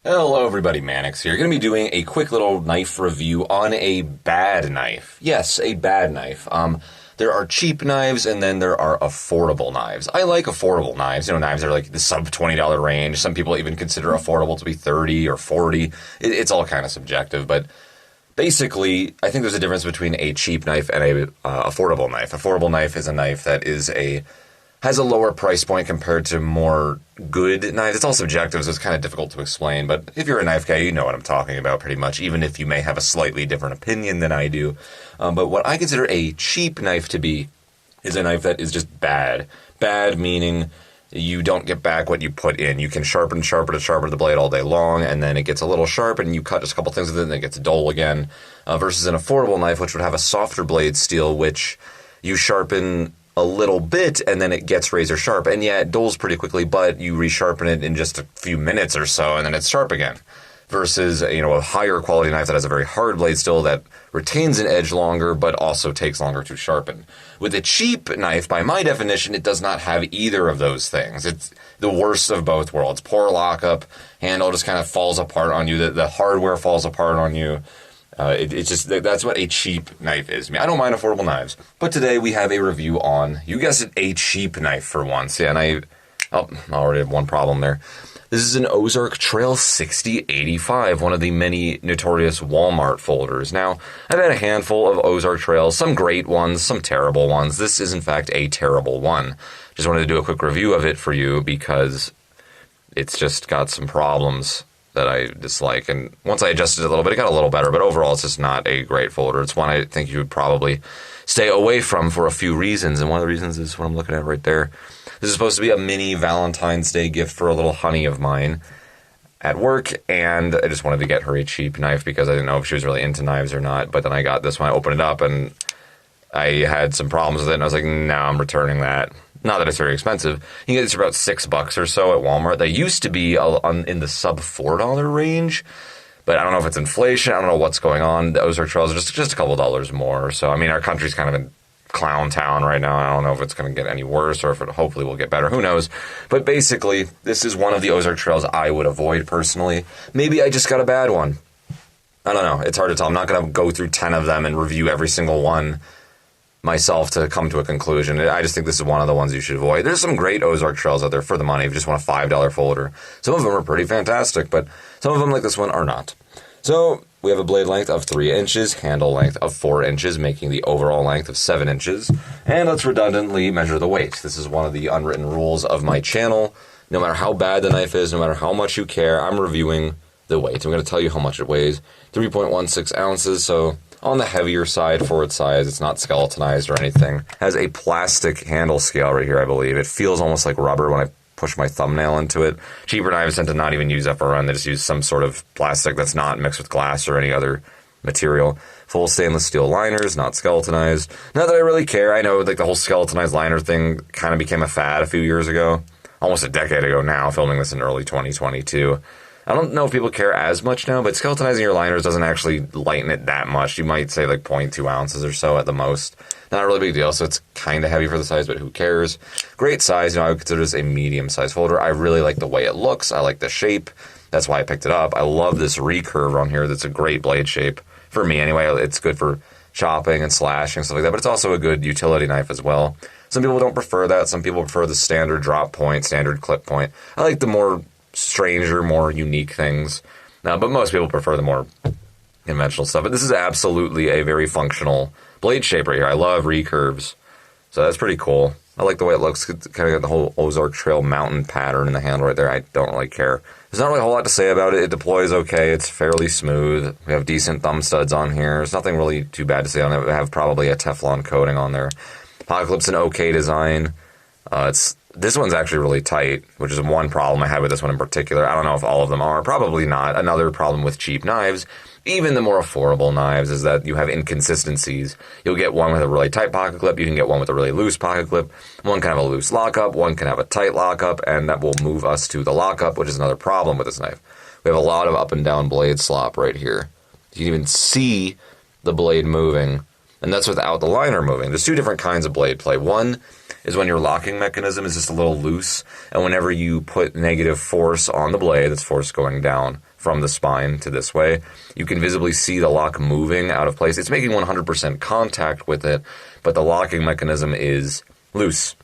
Hello everybody, Mannix here. Going to be doing a quick little knife review on a bad knife. Yes, a bad knife. There are cheap knives and then there are affordable knives. I like affordable knives. Knives that are like the sub $20 range. Some people even consider affordable to be 30 or 40. It's all kind of subjective, but basically, I think there's a difference between a cheap knife and a affordable knife. Affordable knife is a knife that has a lower price point compared to more good knives. It's all subjective, so it's kind of difficult to explain. But if you're a knife guy, you know what I'm talking about pretty much, even if you may have a slightly different opinion than I do. But what I consider a cheap knife to be is a knife that is just bad. Bad meaning you don't get back what you put in. You can sharpen the blade all day long, and then it gets a little sharp, and you cut just a couple things with it, and it gets dull again. Versus an affordable knife, which would have a softer blade steel, which you sharpen a little bit, and then it gets razor sharp. And yeah, it dulls pretty quickly, but you resharpen it in just a few minutes or so, and then it's sharp again. Versus, a higher quality knife that has a very hard blade still that retains an edge longer, but also takes longer to sharpen. With a cheap knife, by my definition, it does not have either of those things. It's the worst of both worlds. Poor lockup, handle just kind of falls apart on you, the hardware falls apart on you. It's just, that's what a cheap knife is. I don't mind affordable knives, but today we have a review on, you guessed it, a cheap knife for once. Yeah, and I already have one problem there. This is an Ozark Trail 6085, one of the many notorious Walmart folders. Now, I've had a handful of Ozark Trails, some great ones, some terrible ones. This is, in fact, a terrible one. Just wanted to do a quick review of it for you because it's just got some problems that I dislike. And once I adjusted it a little bit, it got a little better, but overall it's just not a great folder. It's one I think you would probably stay away from for a few reasons, and one of the reasons is what I'm looking at right there. This is supposed to be a mini Valentine's Day gift for a little honey of mine at work, and I just wanted to get her a cheap knife because I didn't know if she was really into knives or not, but then I got this one, I opened it up, and I had some problems with it, and I was like, no, I'm returning that. Not that it's very expensive. You can get this for about $6 or so at Walmart. They used to be in the sub $4 range, but I don't know if it's inflation. I don't know what's going on. The Ozark Trails are just a couple dollars more. So, our country's kind of in clown town right now. I don't know if it's going to get any worse or if it hopefully will get better. Who knows? But basically, this is one of the Ozark Trails I would avoid personally. Maybe I just got a bad one. I don't know. It's hard to tell. I'm not going to go through 10 of them and review every single one myself to come to a conclusion. I just think this is one of the ones you should avoid. There's some great Ozark Trails out there for the money if you just want a $5 folder. Some of them are pretty fantastic, but some of them, like this one, are not. So we have a blade length of 3 inches, handle length of 4 inches, making the overall length of 7 inches. And let's redundantly measure the weight. This is one of the unwritten rules of my channel. No matter how bad the knife is, no matter how much you care, I'm reviewing the weight. I'm going to tell you how much it weighs. 3.16 ounces, so on the heavier side for its size. It's not skeletonized or anything. It has a plastic handle scale right here, I believe. It feels almost like rubber when I push my thumbnail into it. Cheaper knives tend to not even use FRN. They just use some sort of plastic that's not mixed with glass or any other material. Full stainless steel liners, not skeletonized. Not that I really care. I know like the whole skeletonized liner thing kind of became a fad a few years ago. Almost a decade ago now, filming this in early 2022. I don't know if people care as much now, but skeletonizing your liners doesn't actually lighten it that much. You might say like 0.2 ounces or so at the most. Not a really big deal, so it's kind of heavy for the size, but who cares? Great size. I would consider this a medium-sized folder. I really like the way it looks. I like the shape. That's why I picked it up. I love this recurve on here. That's a great blade shape. For me, anyway. It's good for chopping and slashing and stuff like that, but it's also a good utility knife as well. Some people don't prefer that. Some people prefer the standard drop point, standard clip point. I like the more stranger, more unique things. But most people prefer the more conventional stuff. But this is absolutely a very functional blade shape right here. I love recurves. So that's pretty cool. I like the way it looks. It's kind of got the whole Ozark Trail mountain pattern in the handle right there. I don't really care. There's not really a whole lot to say about it. It deploys okay. It's fairly smooth. We have decent thumb studs on here. There's nothing really too bad to say on it. We have probably a Teflon coating on there. Pocket clip's an okay design. This one's actually really tight, which is one problem I had with this one in particular. I don't know if all of them are. Probably not. Another problem with cheap knives, even the more affordable knives, is that you have inconsistencies. You'll get one with a really tight pocket clip. You can get one with a really loose pocket clip. One can have a loose lockup. One can have a tight lockup, and that will move us to the lockup, which is another problem with this knife. We have a lot of up and down blade slop right here. You can even see the blade moving, and that's without the liner moving. There's two different kinds of blade play. One is when your locking mechanism is just a little loose, and whenever you put negative force on the blade, that's force going down, from the spine to this way. You can visibly see the lock moving out of place. It's making 100% contact with it, but the locking mechanism is loose.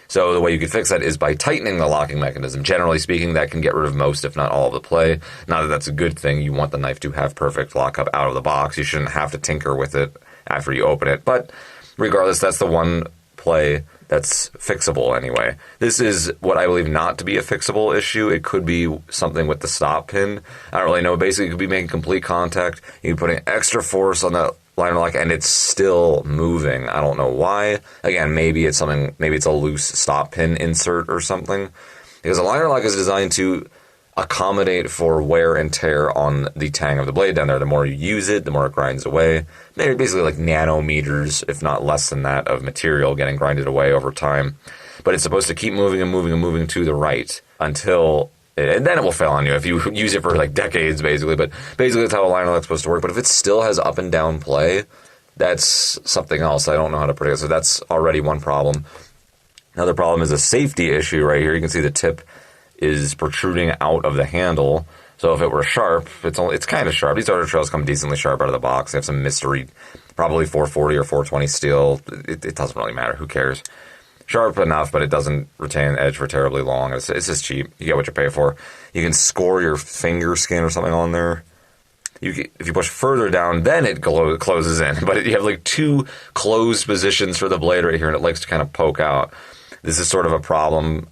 So the way you could fix that is by tightening the locking mechanism. Generally speaking, that can get rid of most, if not all, of the play. Not that that's a good thing. You want the knife to have perfect lockup out of the box. You shouldn't have to tinker with it after you open it. But regardless, that's the one play that's fixable anyway. This is what I believe not to be a fixable issue. It could be something with the stop pin. I don't really know. Basically, it could be making complete contact. You can be putting extra force on that liner lock and it's still moving. I don't know why. Again, maybe it's a loose stop pin insert or something. Because a liner lock is designed to accommodate for wear and tear on the tang of the blade down there. The more you use it, the more it grinds away. They're basically like nanometers, if not less than that, of material getting grinded away over time. But it's supposed to keep moving and moving and moving to the right until, and then it will fail on you if you use it for like decades, basically. But basically that's how a liner lock's supposed to work. But if it still has up and down play, that's something else. I don't know how to predict. So that's already one problem. Another problem is a safety issue right here. You can see the tip is protruding out of the handle. So if it were sharp, it's kind of sharp. These Ozark Trails come decently sharp out of the box. They have some mystery, probably 440 or 420 steel. It doesn't really matter. Who cares? Sharp enough, but it doesn't retain edge for terribly long. It's just cheap. You get what you pay for. You can score your finger skin or something on there. If you push further down, then it closes in. But you have like two closed positions for the blade right here, and it likes to kind of poke out. This is sort of a problem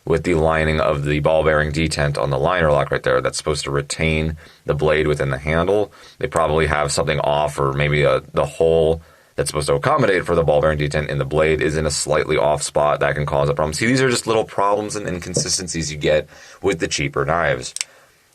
with the lining of the ball bearing detent on the liner lock right there. That's supposed to retain the blade within the handle. They probably have something off, or maybe the hole that's supposed to accommodate for the ball bearing detent in the blade is in a slightly off spot. That can cause a problem. See, these are just little problems and inconsistencies you get with the cheaper knives.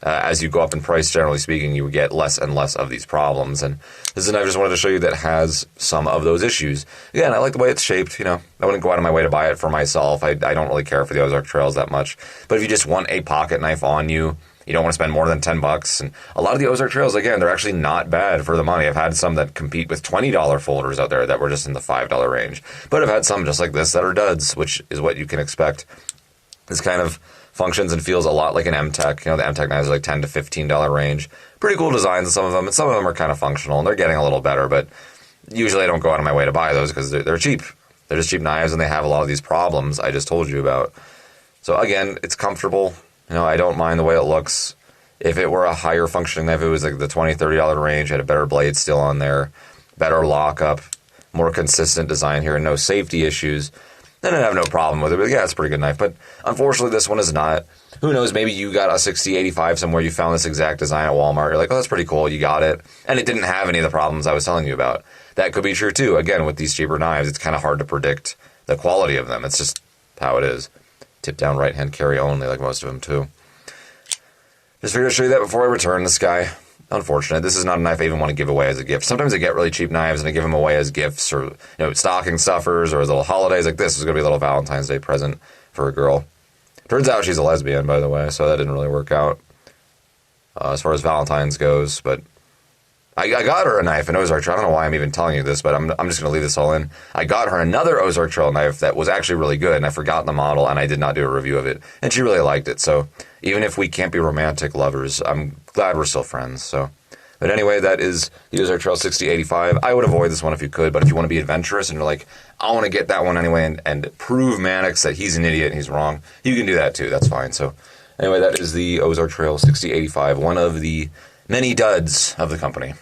As you go up in price, generally speaking, you get less and less of these problems. And this is a knife I just wanted to show you that has some of those issues. Again, I like the way it's shaped. I wouldn't go out of my way to buy it for myself. I don't really care for the Ozark Trails that much. But if you just want a pocket knife on you, you don't want to spend more than $10. And a lot of the Ozark Trails, again, they're actually not bad for the money. I've had some that compete with $20 folders out there that were just in the $5 range. But I've had some just like this that are duds, which is what you can expect. This kind of functions and feels a lot like an M-Tech. The M-Tech knives are like $10 to $15 range. Pretty cool designs in some of them, and some of them are kind of functional, and they're getting a little better, but usually I don't go out of my way to buy those because they're cheap. They're just cheap knives, and they have a lot of these problems I just told you about. So again, it's comfortable. I don't mind the way it looks. If it were a higher functioning knife, it was like the $20, $30 range, had a better blade still on there, better lockup, more consistent design here, and no safety issues, then I'd have no problem with it. But yeah, it's a pretty good knife. But unfortunately, this one is not. Who knows, maybe you got a 6085 somewhere, you found this exact design at Walmart, you're like, oh, that's pretty cool, you got it, and it didn't have any of the problems I was telling you about. That could be true too. Again, with these cheaper knives, it's kind of hard to predict the quality of them. It's just how it is. Tip down right hand carry only, like most of them too. Just figured to show you that before I return this guy. Unfortunate. This is not a knife I even want to give away as a gift. Sometimes I get really cheap knives and I give them away as gifts, or stocking stuffers, or little holidays. Like this is going to be a little Valentine's Day present for a girl. Turns out she's a lesbian, by the way, so that didn't really work out as far as Valentine's goes. But I got her a knife, an Ozark Trail. I don't know why I'm even telling you this, but I'm just going to leave this all in. I got her another Ozark Trail knife that was actually really good, and I forgot the model, and I did not do a review of it. And she really liked it, so even if we can't be romantic lovers, I'm glad we're still friends. So, but anyway, that is the Ozark Trail 6085. I would avoid this one if you could, but if you want to be adventurous and you're like, I want to get that one anyway and prove Mannix that he's an idiot and he's wrong, you can do that too. That's fine. So anyway, that is the Ozark Trail 6085, one of the many duds of the company.